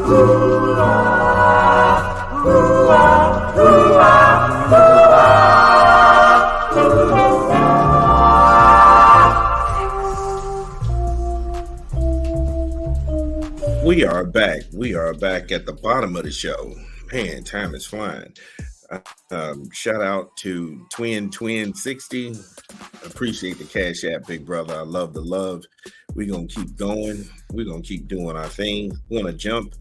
We are back. We are back at the bottom of the show. Man, time is flying. Shout out to Twin 60. Appreciate the Cash App, big brother. I love the love. We're gonna keep going. We're gonna keep doing our thing. We're gonna jump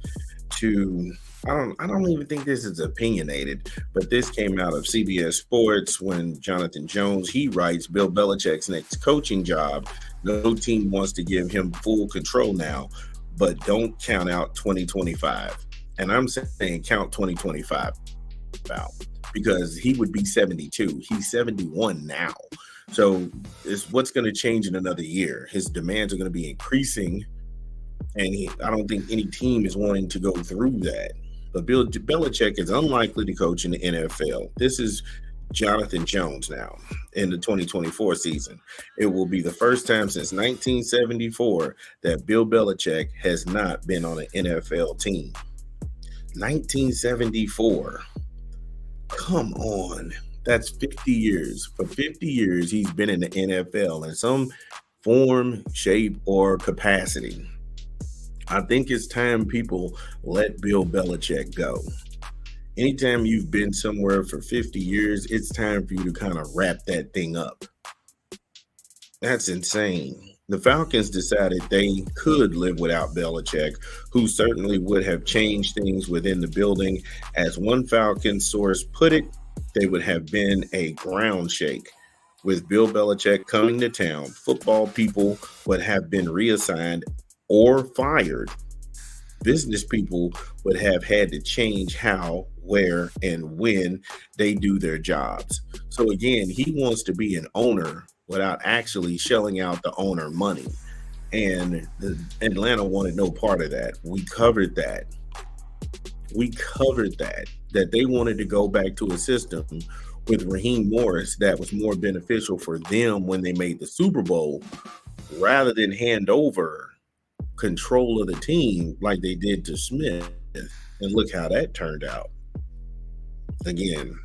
to I don't even think this is opinionated, but this came out of CBS Sports when Jonathan Jones, he writes Bill Belichick's next coaching job. No team wants to give him full control now, but don't count out 2025. And I'm saying count 2025 out because he would be 72. He's 71 now. So it's what's going to change in another year. His demands are going to be increasing. And I don't think any team is wanting to go through that. But Bill Belichick is unlikely to coach in the NFL. This is Jonathan Jones now in the 2024 season. It will be the first time since 1974 that Bill Belichick has not been on an NFL team. 1974. Come on. That's 50 years. For 50 years, he's been in the NFL in some form, shape, or capacity. I think it's time people let Bill Belichick go. Anytime you've been somewhere for 50 years, it's time for you to kind of wrap that thing up. That's insane. The Falcons decided they could live without Belichick, who certainly would have changed things within the building. As one Falcon source put it, they would have been a ground shake. With Bill Belichick coming to town, football people would have been reassigned or fired. Business people would have had to change how, where, and when they do their jobs. So again, he wants to be an owner without actually shelling out the owner money. And Atlanta wanted no part of that. We covered that. That they wanted to go back to a system with Raheem Morris that was more beneficial for them when they made the Super Bowl rather than hand over control of the team like they did to Smith. And look how that turned out. Again,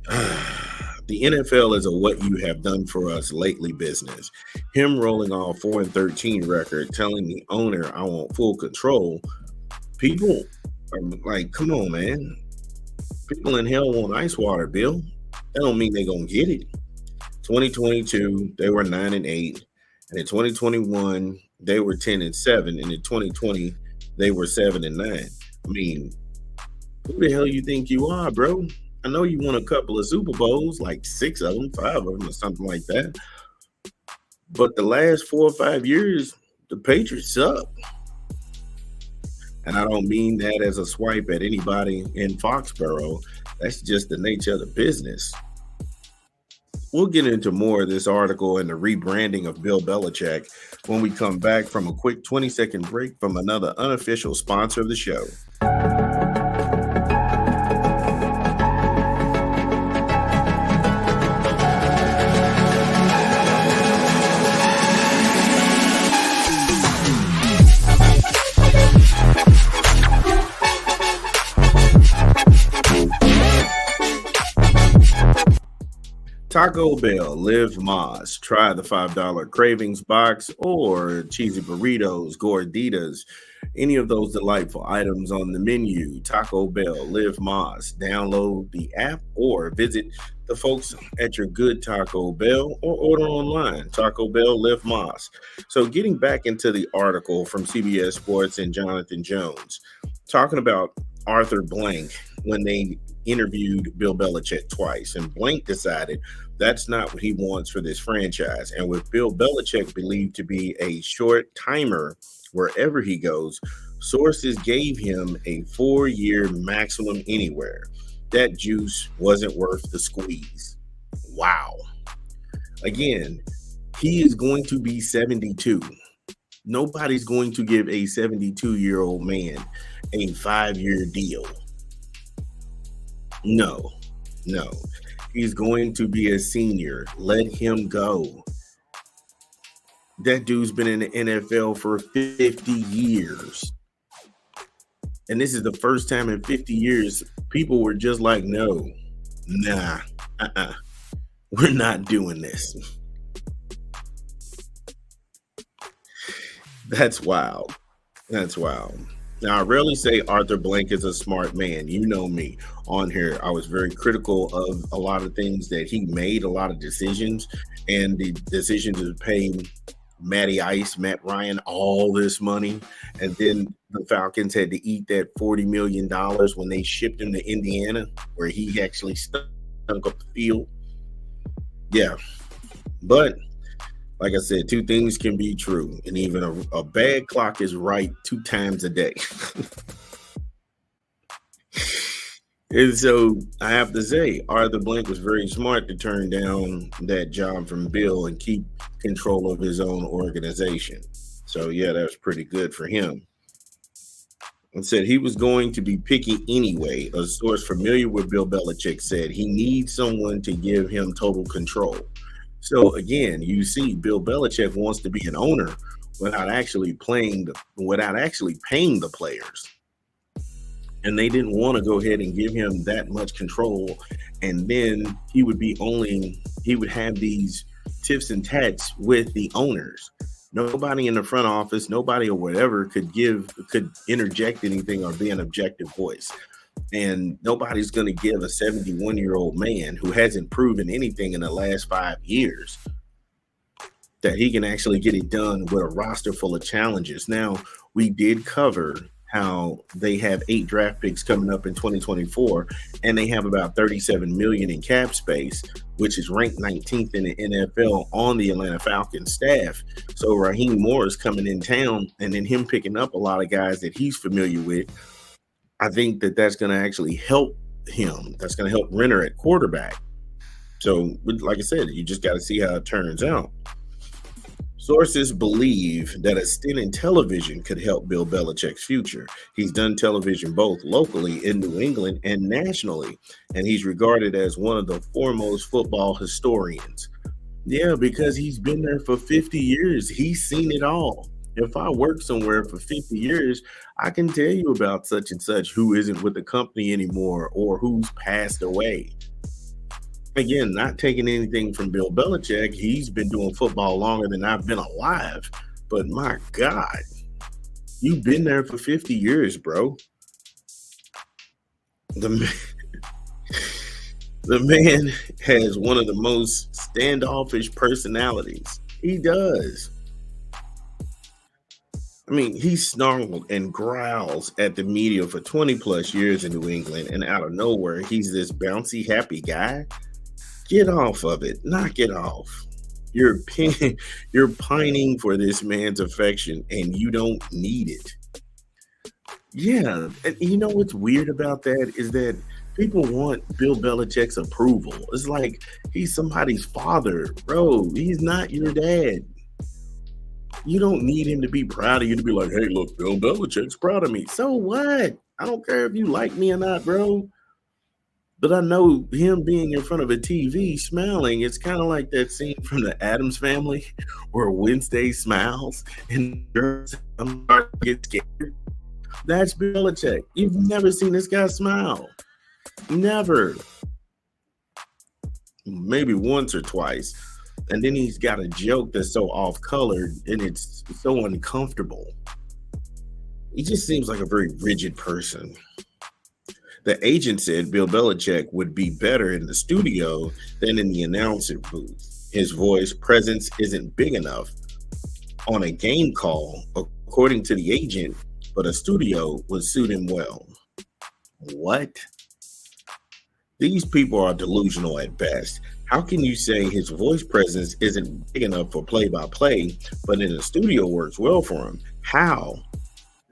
the NFL is a what you have done for us lately business. Him rolling off 4-13 record, telling the owner, I want full control. People are like, come on, man. People in hell want ice water, Bill. That don't mean they're going to get it. 2022, they were 9-8. And in 2021, they were 10-7. And in 2020, they were 7-9. I mean, who the hell you think you are, bro? I know you won a couple of Super Bowls, like 6 of them, 5 of them, or something like that. But the last 4 or 5 years, the Patriots suck. And I don't mean that as a swipe at anybody in Foxborough. That's just the nature of the business. We'll get into more of this article and the rebranding of Bill Belichick when we come back from a quick 20-second break from another unofficial sponsor of the show. Taco Bell, Live Más, try the $5 Cravings Box or cheesy burritos, gorditas, any of those delightful items on the menu. Taco Bell, Live Más. Download the app or visit the folks at your good Taco Bell or order online. Taco Bell, Live Más. So getting back into the article from CBS Sports and Jonathan Jones, talking about Arthur Blank when they interviewed Bill Belichick twice, and Blank decided that's not what he wants for this franchise. And with Bill Belichick believed to be a short timer wherever he goes, sources gave him a 4-year maximum anywhere. That juice wasn't worth the squeeze. Wow. Again, he is going to be 72. Nobody's going to give a 72-year-old man a 5-year deal. No. He's going to be a senior. Let him go. That dude's been in the NFL for 50 years. And this is the first time in 50 years people were just like, no, nah, uh-uh, we're not doing this. That's wild. That's wild. Now, I rarely say Arthur Blank is a smart man. You know me on here. I was very critical of a lot of things that he made, a lot of decisions, and the decision to pay Matty Ice, Matt Ryan, all this money. And then the Falcons had to eat that $40 million when they shipped him to Indiana, where he actually stunk up the field. Yeah. But like I said, two things can be true, and even a bad clock is right 2 times a day. And so I have to say, Arthur Blank was very smart to turn down that job from Bill and keep control of his own organization. So yeah, that was pretty good for him. And said he was going to be picky anyway. A source familiar with Bill Belichick said he needs someone to give him total control. So again, you see, Bill Belichick wants to be an owner without actually without actually paying the players. And they didn't want to go ahead and give him that much control. And then he would have these tips and tats with the owners. Nobody in the front office, nobody or whatever could interject anything or be an objective voice. And nobody's going to give a 71-year-old man who hasn't proven anything in the last 5 years that he can actually get it done with a roster full of challenges. Now, we did cover how they have 8 draft picks coming up in 2024, and they have about $37 million in cap space, which is ranked 19th in the NFL on the Atlanta Falcons staff. So Raheem Morris coming in town, and then him picking up a lot of guys that he's familiar with. I think that's going to actually help him. That's going to help Renner at quarterback. So, like I said, you just got to see how it turns out. Sources believe that a stint in television could help Bill Belichick's future. He's done television both locally in New England and nationally, and he's regarded as one of the foremost football historians. Yeah, because he's been there for 50 years. He's seen it all. If I work somewhere for 50 years, I can tell you about such and such who isn't with the company anymore or who's passed away. Again, not taking anything from Bill Belichick. He's been doing football longer than I've been alive. But my God, you've been there for 50 years, bro. The man has one of the most standoffish personalities. He does. I mean, he snarled and growls at the media for 20 plus years in New England, and out of nowhere, he's this bouncy, happy guy. Get off of it. Knock it off. You're pining for this man's affection, and you don't need it. Yeah, and you know what's weird about that is that people want Bill Belichick's approval. It's like he's somebody's father. Bro, he's not your dad. You don't need him to be proud of you to be like, hey, look, Bill Belichick's proud of me. So what? I don't care if you like me or not, bro. But I know him being in front of a TV smiling, it's kind of like that scene from the Addams Family where Wednesday smiles and I'm starting to get scared. That's Bill Belichick. You've never seen this guy smile. Never. Maybe once or twice. And then he's got a joke that's so off-colored and it's so uncomfortable. He just seems like a very rigid person. The agent said Bill Belichick would be better in the studio than in the announcer booth. His voice presence isn't big enough on a game call, according to the agent, but a studio would suit him well. What? These people are delusional at best. How can you say his voice presence isn't big enough for play-by-play, but in the studio works well for him? How?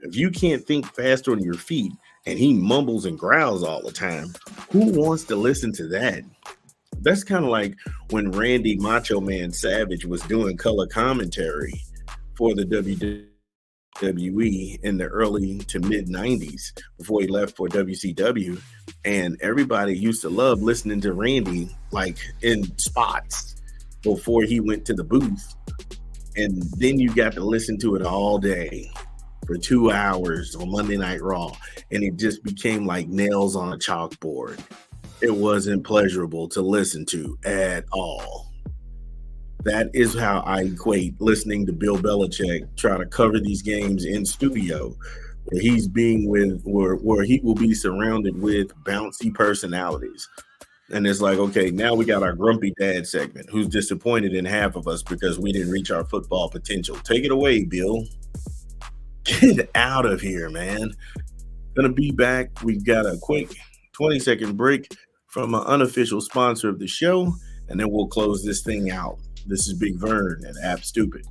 If you can't think faster on your feet and he mumbles and growls all the time, who wants to listen to that? That's kind of like when Randy Macho Man Savage was doing color commentary for the WWE in the early to mid 90s before he left for WCW. And everybody used to love listening to Randy like in spots before he went to the booth. And then you got to listen to it all day. for 2 hours on Monday Night Raw, and it just became like nails on a chalkboard. It wasn't pleasurable to listen to at all. That is how I equate listening to Bill Belichick try to cover these games in studio, where he's being with, where he will be surrounded with bouncy personalities. And it's like, okay, now we got our grumpy dad segment who's disappointed in half of us because we didn't reach our football potential. Take it away, Bill. Get out of here, man. Gonna be back. We've got a quick 20-second break from an unofficial sponsor of the show, and then we'll close this thing out. This is Big Vern and App Stupid.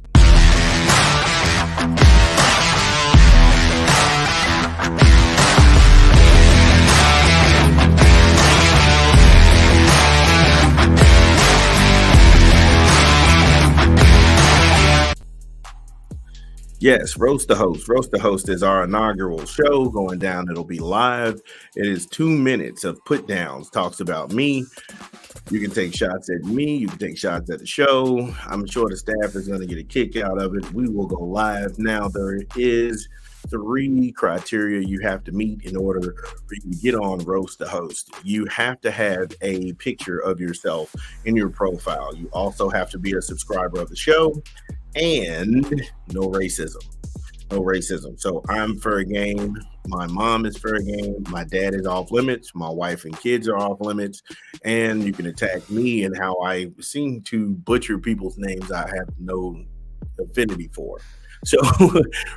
Yes, Roast the Host. Roast the Host is our inaugural show going down. It'll be live. It is 2 minutes of put downs, talks about me. You can take shots at me. You can take shots at the show. I'm sure the staff is going to get a kick out of it. We will go live. Now, there is 3 criteria you have to meet in order for you to get on Roast the Host. You have to have a picture of yourself in your profile. You also have to be a subscriber of the show. And no racism. No racism. So I'm fair game. My mom is fair game. My dad is off limits. My wife and kids are off limits. And you can attack me and how I seem to butcher people's names I have no affinity for. So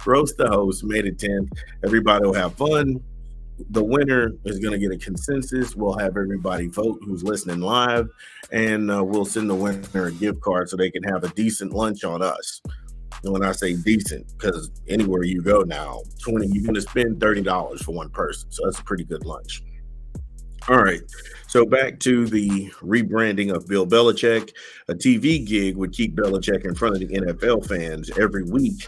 Roast the Host, May the 10th. Everybody will have fun. The winner is going to get a consensus. We'll have everybody vote who's listening live, and we'll send the winner a gift card so they can have a decent lunch on us. And when I say decent, because anywhere you go now, you're going to spend $30 for one person. So that's a pretty good lunch. All right. So back to the rebranding of Bill Belichick. A TV gig would keep Belichick in front of the NFL fans every week,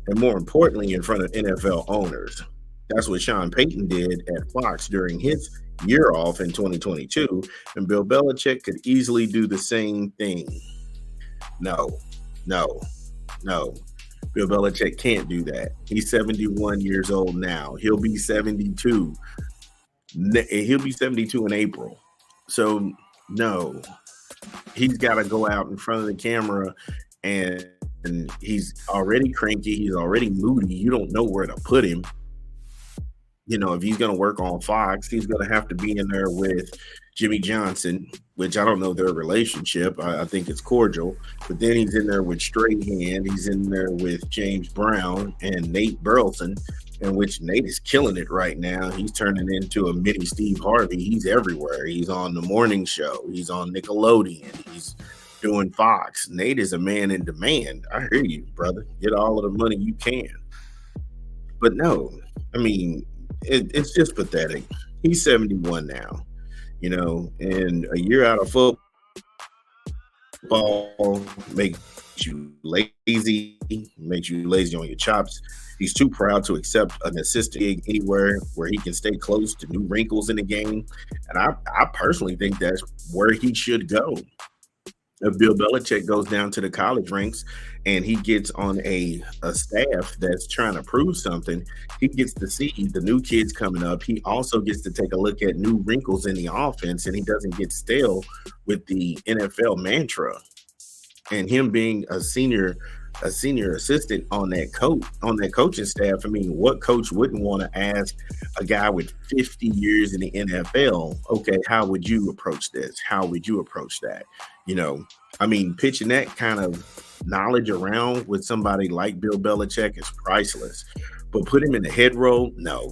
and more importantly, in front of NFL owners. That's what Sean Payton did at Fox during his year off in 2022, and Bill Belichick could easily do the same thing. No. Bill Belichick can't do that. He's 71 years old now. He'll be 72. He'll be 72 in April. So, no. He's got to go out in front of the camera, and he's already cranky. He's already moody. You don't know where to put him. You know, if he's going to work on Fox, he's going to have to be in there with Jimmy Johnson, which I don't know their relationship. I think it's cordial. But then he's in there with Strahan. He's in there with James Brown and Nate Burleson, in which Nate is killing it right now. He's turning into a mini Steve Harvey. He's everywhere. He's on the morning show. He's on Nickelodeon. He's doing Fox. Nate is a man in demand. I hear you, brother. Get all of the money you can. But no, I mean, it's just pathetic. He's 71 now, you know, and a year out of football makes you lazy, makes you lazy on your chops. He's too proud to accept an assistant gig anywhere where he can stay close to new wrinkles in the game. And I personally think that's where he should go. If Bill Belichick goes down to the college ranks and he gets on a staff that's trying to prove something, he gets to see the new kids coming up. He also gets to take a look at new wrinkles in the offense, and he doesn't get stale with the NFL mantra. And him being a senior assistant on that coaching staff. I mean, what coach wouldn't want to ask a guy with 50 years in the NFL, okay, how would you approach this? How would you approach that? You know, I mean, pitching that kind of knowledge around with somebody like Bill Belichick is priceless. But put him in the head role, no.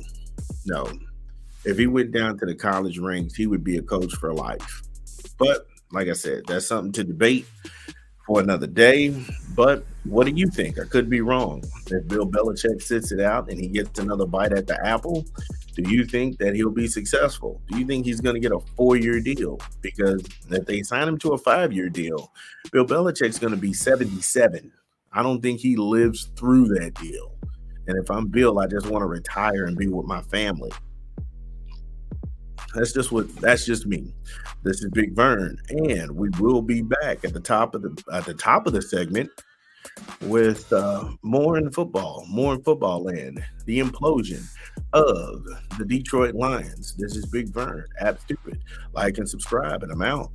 If he went down to the college ranks, he would be a coach for life. But like I said, that's something to debate for another day. But what do you think? I could be wrong. If Bill Belichick sits it out and he gets another bite at the apple, do you think that he'll be successful? Do you think he's going to get a 4-year deal? Because if they sign him to a 5-year deal, Bill Belichick's going to be 77. I don't think he lives through that deal. And if I'm Bill, I just want to retire and be with my family. That's just me. This is Big Vern, and we will be back at the top of the segment with more in football land, the implosion of the Detroit Lions. This is Big Vern, App Stupid. Like and subscribe, and I'm out.